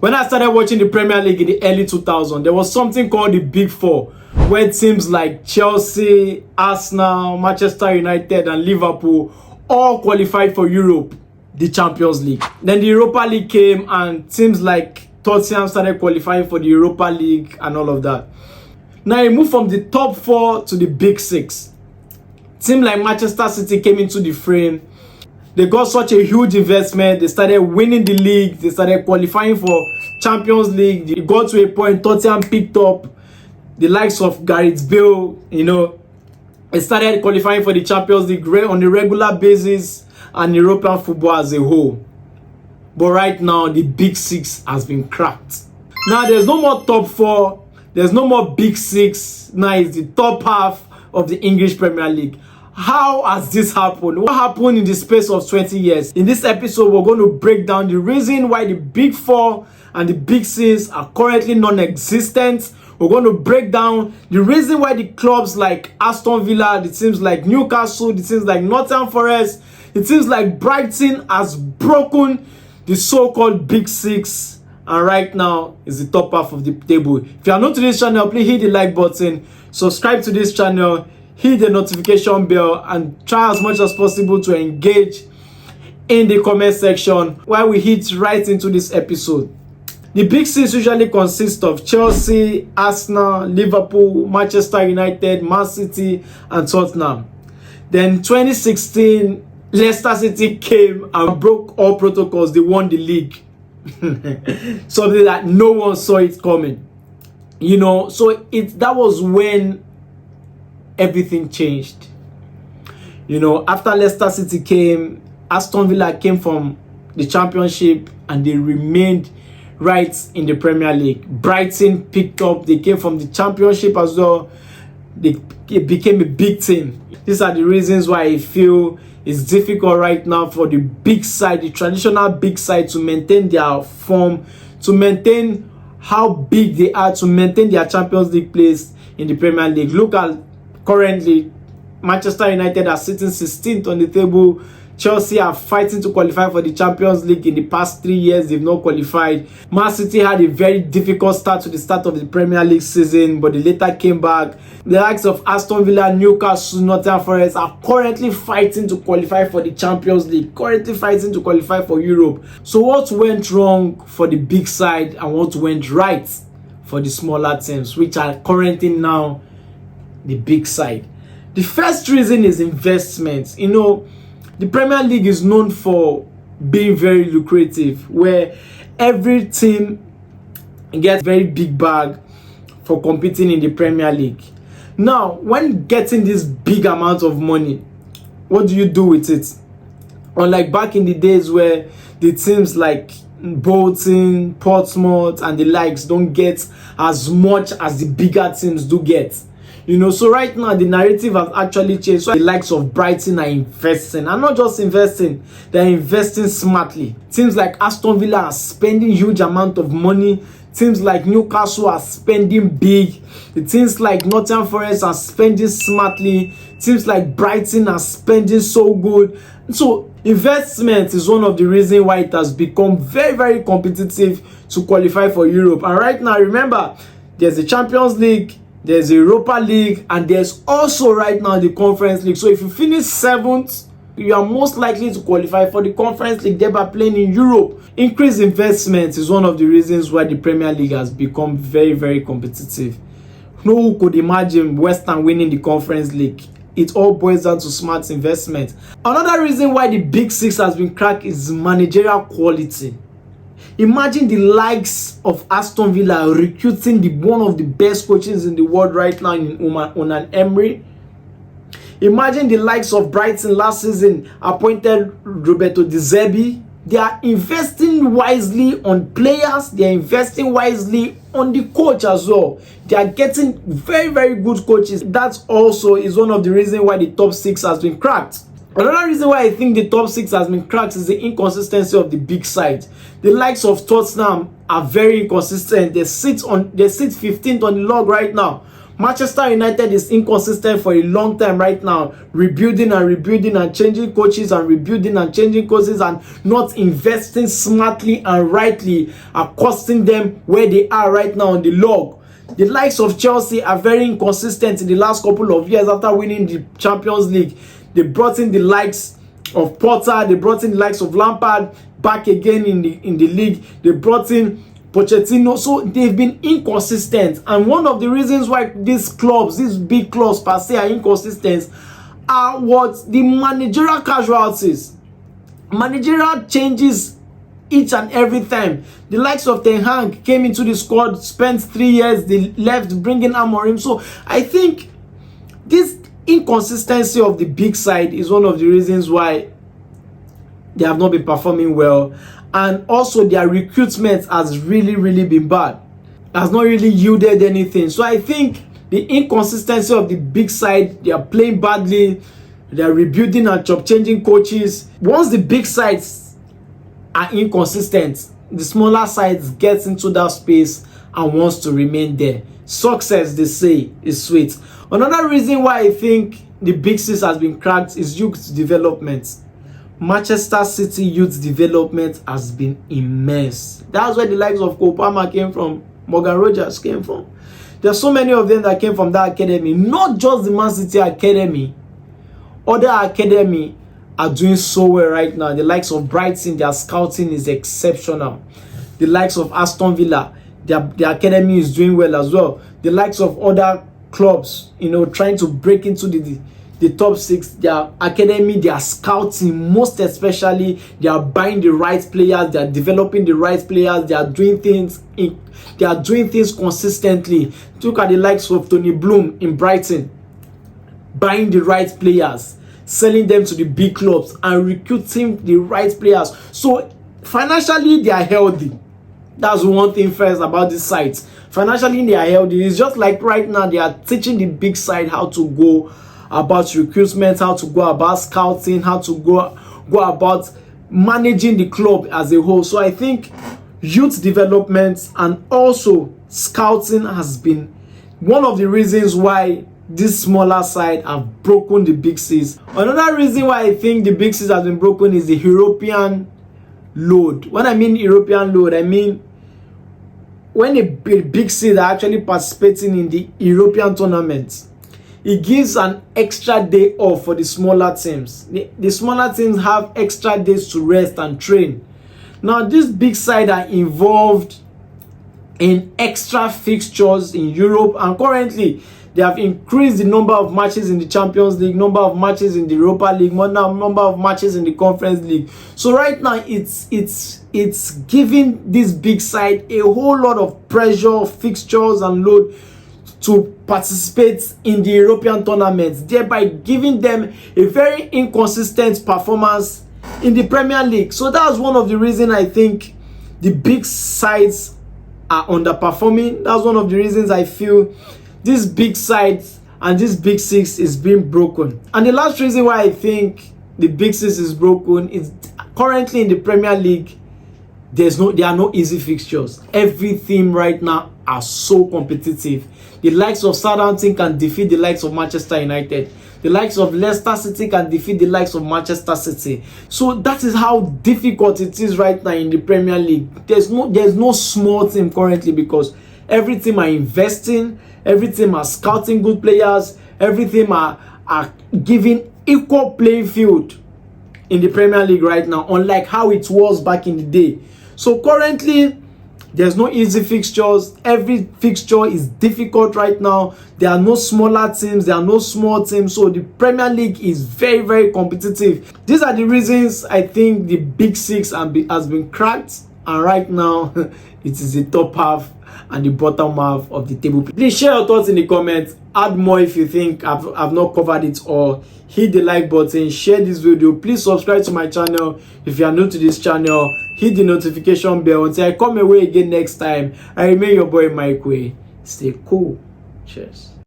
When I started watching the Premier League in the early 2000s, there was something called the Big Four, where teams like Chelsea, Arsenal, Manchester United, and Liverpool all qualified for Europe, the Champions League. Then the Europa League came, and teams like Tottenham started qualifying for the Europa League and all of that. Now you move from the top four to the Big Six. Teams like Manchester City came into the frame. They got such a huge investment. They started winning the league. They started qualifying for Champions League. It got to a point Tottenham picked up the likes of Gareth Bale. They started qualifying for the Champions League on a regular basis and European football as a whole. But right now, the Big Six has been cracked. Now, there's no more top four. There's no more Big Six. Now it's the top half of the English Premier League. How has this happened? What happened in the space of 20 years? In this episode, we're going to break down the reason why the Big Four and the Big Six are currently non-existent. We're going to break down the reason why the clubs like Aston Villa, the teams like Newcastle, the teams like Nottingham Forest, the teams like Brighton has broken the so-called Big Six, and right now is the top half of the table. If you are new to this channel, please hit the like button, subscribe to this channel, hit the notification bell, and try as much as possible to engage in the comment section while we hit right into this episode. The Big Six usually consist of Chelsea, Arsenal, Liverpool, Manchester United, Man City, and Tottenham. Then 2016, Leicester City came and broke all protocols. They won the league. Something that no one saw it coming. So that was when everything changed. After Leicester City came, Aston Villa came from the Championship and they remained right in the Premier League. Brighton picked up. They came from the Championship as well. It became a big team. These are the reasons why I feel it's difficult right now for the big side, the traditional big side, to maintain their form, to maintain how big they are, to maintain their Champions League place in the Premier League. Look at currently, Manchester United are sitting 16th on the table. Chelsea are fighting to qualify for the Champions League. In the past 3 years, they've not qualified. Man City had a very difficult start to the start of the Premier League season, but they later came back. The likes of Aston Villa, Newcastle, Nottingham Forest are currently fighting to qualify for the Champions League, currently fighting to qualify for Europe. So what went wrong for the big side and what went right for the smaller teams, which are currently now the big side? The first reason is investment. The Premier League is known for being very lucrative, where every team gets very big bag for competing in the Premier League. Now, when getting this big amount of money, what do you do with it? Unlike back in the days where the teams like Bolton, Portsmouth, and the likes don't get as much as the bigger teams do get. So right now the narrative has actually changed. So the likes of Brighton are investing, and not just investing, they're investing smartly. Teams like Aston Villa are spending huge amount of money. Teams like Newcastle are spending big. The teams like Nottingham Forest are spending smartly. Teams like Brighton are spending so good. So investment is one of the reasons why it has become very, very competitive to qualify for Europe. And right now, remember, there's the Champions League, there's the Europa League, and there's also right now the Conference League. So if you finish 7th, you are most likely to qualify for the Conference League, thereby playing in Europe. Increased investment is one of the reasons why the Premier League has become very, very competitive. No one could imagine West Ham winning the Conference League. It all boils down to smart investment. Another reason why the Big Six has been cracked is managerial quality. Imagine the likes of Aston Villa recruiting one of the best coaches in the world right now in Unai Emery. Imagine the likes of Brighton last season appointed Roberto De Zerbi. They are investing wisely on players. They are investing wisely on the coach as well. They are getting very, very good coaches. That also is one of the reasons why the top 6 has been cracked. Another reason why I think the top 6 has been cracked is the inconsistency of the big side. The likes of Tottenham are very inconsistent. They sit 15th on the log right now. Manchester United is inconsistent for a long time right now, rebuilding and changing coaches and rebuilding and changing coaches and not investing smartly and rightly are costing them where they are right now on the log. The likes of Chelsea are very inconsistent in the last couple of years after winning the Champions League. They brought in the likes of Potter, they brought in the likes of Lampard back again in the league. They brought in Pochettino, so they've been inconsistent. And one of the reasons why these clubs, these big clubs per se, are inconsistent are what the managerial casualties. Managerial changes each and every time. The likes of Ten Hag came into the squad, spent 3 years, they left, bringing Amorim. So I think this inconsistency of the big side is one of the reasons why they have not been performing well. And also their recruitment has really been bad. It has not really yielded anything. So I think the inconsistency of the big side, they are playing badly, they are rebuilding and changing coaches. Once the big sides are inconsistent, the smaller sides get into that space and wants to remain there. Success, they say, is sweet. Another reason why I think the big six has been cracked is youth development. Manchester City youth development has been immense. That's where the likes of Cole Palmer came from, Morgan Rogers came from. There's so many of them that came from that academy. Not just the Man City academy. Other academy are doing so well right now. The likes of Brighton, their scouting is exceptional. The likes of Aston Villa, their academy is doing well as well. The likes of other clubs, trying to break into the top six, their academy, they are scouting, most especially they are buying the right players, they are developing the right players, they are doing things consistently. Look at the likes of Tony Bloom in Brighton, buying the right players, selling them to the big clubs and recruiting the right players. So financially they are healthy. That's one thing first about these sites. Financially they are healthy. It's just like right now they are teaching the big side how to go about recruitment, how to go about scouting, how to go about managing the club as a whole. So I think youth development and also scouting has been one of the reasons why this smaller side have broken the big six. Another reason why I think the big six has been broken is the European load. When I mean European load, I mean when a big six are actually participating in the European tournaments, it gives an extra day off for the smaller teams. The smaller teams have extra days to rest and train. Now, this big side are involved in extra fixtures in Europe, and currently they have increased the number of matches in the Champions League, number of matches in the Europa League, number of matches in the Conference League. So right now, it's giving this big side a whole lot of pressure, fixtures, and load to participate in the European tournaments, thereby giving them a very inconsistent performance in the Premier League. So that's one of the reasons I think the big sides are underperforming. That's one of the reasons I feel these big sides and this big six is being broken. And the last reason why I think the big six is broken is currently in the Premier League, there are no easy fixtures. Every team right now are so competitive. The likes of Southampton can defeat the likes of Manchester United. The likes of Leicester City can defeat the likes of Manchester City. So that is how difficult it is right now in the Premier League. There's no small team currently because every team are investing, every team are scouting good players, every team are giving equal playing field in the Premier League right now, unlike how it was back in the day. So currently, there's no easy fixtures. Every fixture is difficult right now. There are no smaller teams. There are no small teams. So the Premier League is very competitive. These are the reasons I think the Big Six has been cracked. And right now, it is the top half and the bottom half of the table. Please share your thoughts in the comments. Add more if you think I've not covered it all. Hit the like button, share this video. Please subscribe to my channel if you are new to this channel. Hit the notification bell. Until I come away again next time, I remain your boy Mike Way. Stay cool. Cheers.